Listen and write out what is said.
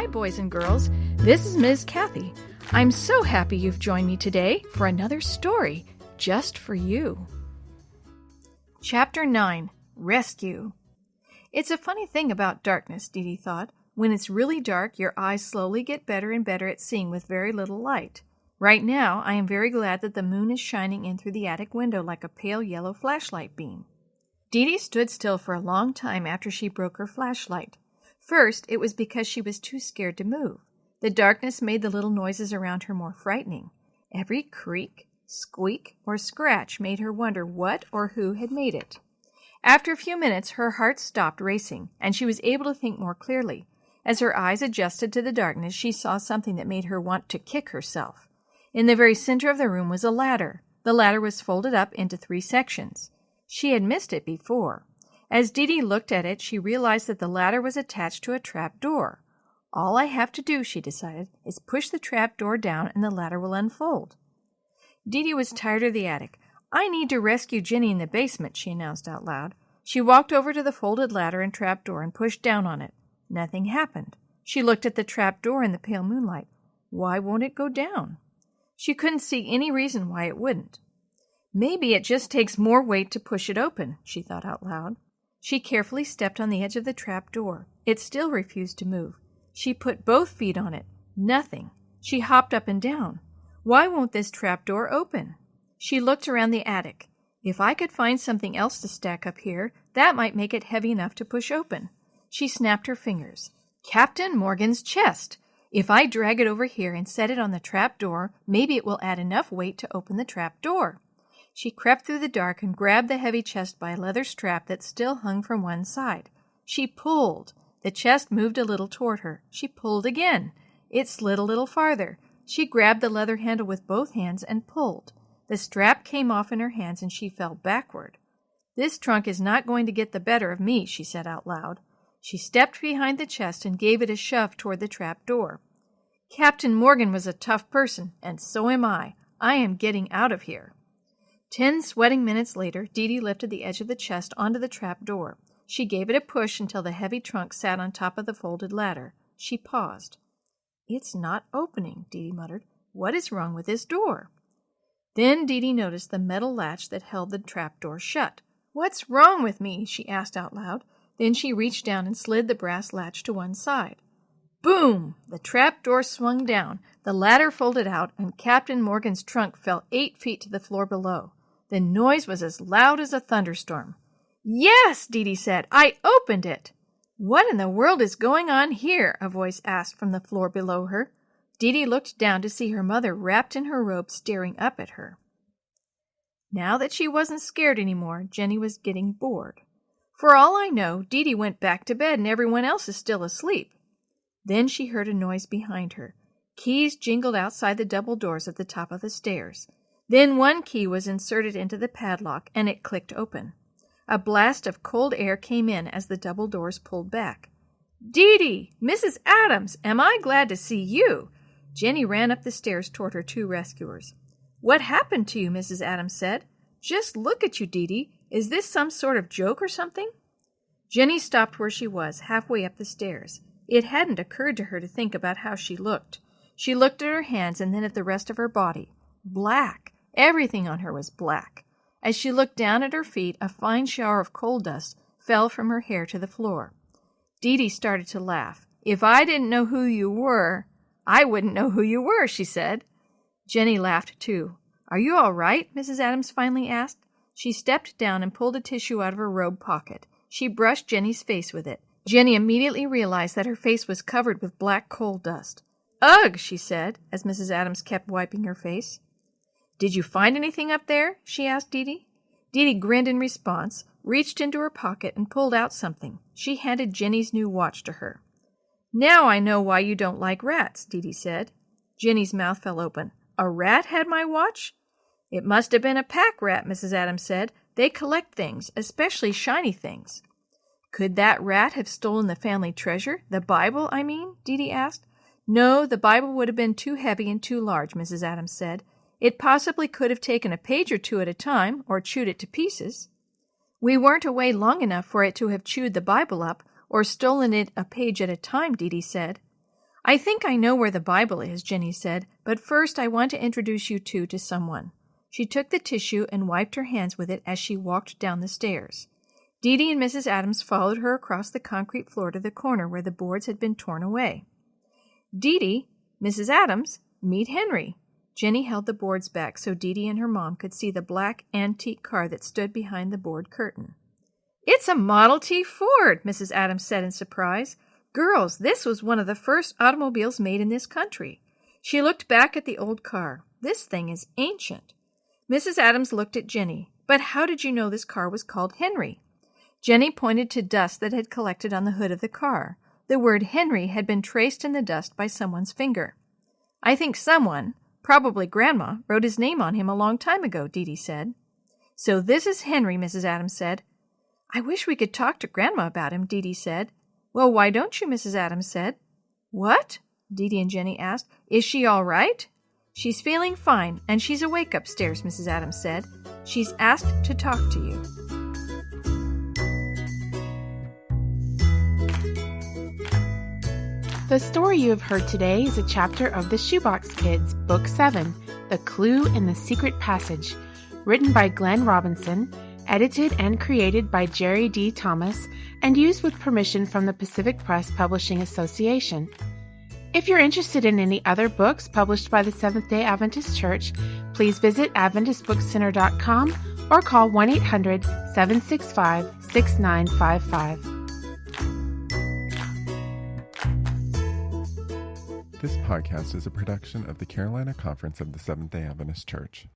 Hi, boys and girls. This is Ms. Kathy. I'm so happy you've joined me today for another story just for you. Chapter 9, Rescue. It's a funny thing about darkness, DeeDee thought. When it's really dark, your eyes slowly get better and better at seeing with very little light. Right now, I am very glad that the moon is shining in through the attic window like a pale yellow flashlight beam. DeeDee stood still for a long time after she broke her flashlight. First, it was because she was too scared to move. The darkness made the little noises around her more frightening. Every creak, squeak, or scratch made her wonder what or who had made it. After a few minutes, her heart stopped racing, and she was able to think more clearly. As her eyes adjusted to the darkness, she saw something that made her want to kick herself. In the very center of the room was a ladder. The ladder was folded up into 3 sections. She had missed it before. As DeeDee looked at it, she realized that the ladder was attached to a trap door. All I have to do, she decided, is push the trap door down and the ladder will unfold. DeeDee was tired of the attic. I need to rescue Jenny in the basement, she announced out loud. She walked over to the folded ladder and trap door and pushed down on it. Nothing happened. She looked at the trap door in the pale moonlight. Why won't it go down? She couldn't see any reason why it wouldn't. Maybe it just takes more weight to push it open, she thought out loud. She carefully stepped on the edge of the trap door. It still refused to move. She put both feet on it. Nothing. She hopped up and down. Why won't this trap door open? She looked around the attic. If I could find something else to stack up here, that might make it heavy enough to push open. She snapped her fingers. Captain Morgan's chest! If I drag it over here and set it on the trap door, maybe it will add enough weight to open the trap door. She crept through the dark and grabbed the heavy chest by a leather strap that still hung from one side. She pulled. The chest moved a little toward her. She pulled again. It slid a little farther. She grabbed the leather handle with both hands and pulled. The strap came off in her hands and she fell backward. This trunk is not going to get the better of me, she said out loud. She stepped behind the chest and gave it a shove toward the trap door. Captain Morgan was a tough person, and so am I. I am getting out of here. 10 sweating minutes later, DeeDee lifted the edge of the chest onto the trap door. She gave it a push until the heavy trunk sat on top of the folded ladder. She paused. It's not opening, DeeDee muttered. What is wrong with this door? Then DeeDee noticed the metal latch that held the trap door shut. What's wrong with me? She asked out loud. Then she reached down and slid the brass latch to one side. Boom! The trap door swung down. The ladder folded out, and Captain Morgan's trunk fell 8 feet to the floor below. The noise was as loud as a thunderstorm. Yes, DeeDee said. I opened it. What in the world is going on here? A voice asked from the floor below her. DeeDee looked down to see her mother wrapped in her robe staring up at her. Now that she wasn't scared anymore, Jenny was getting bored. For all I know, DeeDee went back to bed and everyone else is still asleep. Then she heard a noise behind her. Keys jingled outside the double doors at the top of the stairs. Then one key was inserted into the padlock and it clicked open. A blast of cold air came in as the double doors pulled back. DeeDee! Mrs. Adams! Am I glad to see you? Jenny ran up the stairs toward her 2 rescuers. What happened to you? Mrs. Adams said. Just look at you, DeeDee. Is this some sort of joke or something? Jenny stopped where she was, halfway up the stairs. It hadn't occurred to her to think about how she looked. She looked at her hands and then at the rest of her body. Black. Everything on her was black. As she looked down at her feet, a fine shower of coal dust fell from her hair to the floor. DeeDee started to laugh. If I didn't know who you were, I wouldn't know who you were, she said. Jenny laughed too. Are you all right? Mrs. Adams finally asked. She stepped down and pulled a tissue out of her robe pocket. She brushed Jenny's face with it. Jenny immediately realized that her face was covered with black coal dust. Ugh, she said, as Mrs. Adams kept wiping her face. Did you find anything up there? She asked DeeDee. DeeDee grinned in response, reached into her pocket, and pulled out something. She handed Jenny's new watch to her. Now I know why you don't like rats, DeeDee said. Jenny's mouth fell open. A rat had my watch? It must have been a pack rat, Mrs. Adams said. They collect things, especially shiny things. Could that rat have stolen the family treasure? The Bible, I mean? DeeDee asked. No, the Bible would have been too heavy and too large, Mrs. Adams said. It possibly could have taken a page or 2 at a time, or chewed it to pieces. We weren't away long enough for it to have chewed the Bible up, or stolen it a page at a time, DeeDee said. I think I know where the Bible is, Jenny said, but first I want to introduce you two to someone. She took the tissue and wiped her hands with it as she walked down the stairs. DeeDee and Mrs. Adams followed her across the concrete floor to the corner where the boards had been torn away. DeeDee, Mrs. Adams, meet Henry. Jenny held the boards back so DeeDee and her mom could see the black antique car that stood behind the board curtain. It's a Model T Ford, Mrs. Adams said in surprise. Girls, this was one of the first automobiles made in this country. She looked back at the old car. This thing is ancient. Mrs. Adams looked at Jenny. But how did you know this car was called Henry? Jenny pointed to dust that had collected on the hood of the car. The word Henry had been traced in the dust by someone's finger. I think someone, probably Grandma, wrote his name on him a long time ago, DeeDee said. So this is Henry, Mrs. Adams said. I wish we could talk to Grandma about him, DeeDee said. Well, why don't you, Mrs. Adams said. What? DeeDee and Jenny asked. Is she all right? She's feeling fine, and she's awake upstairs, Mrs. Adams said. She's asked to talk to you. The story you have heard today is a chapter of The Shoebox Kids, Book 7, The Clue in the Secret Passage, written by Glenn Robinson, edited and created by Jerry D. Thomas, and used with permission from the Pacific Press Publishing Association. If you're interested in any other books published by the Seventh-day Adventist Church, please visit AdventistBookCenter.com or call 1-800-765-6955. This podcast is a production of the Carolina Conference of the Seventh-day Adventist Church.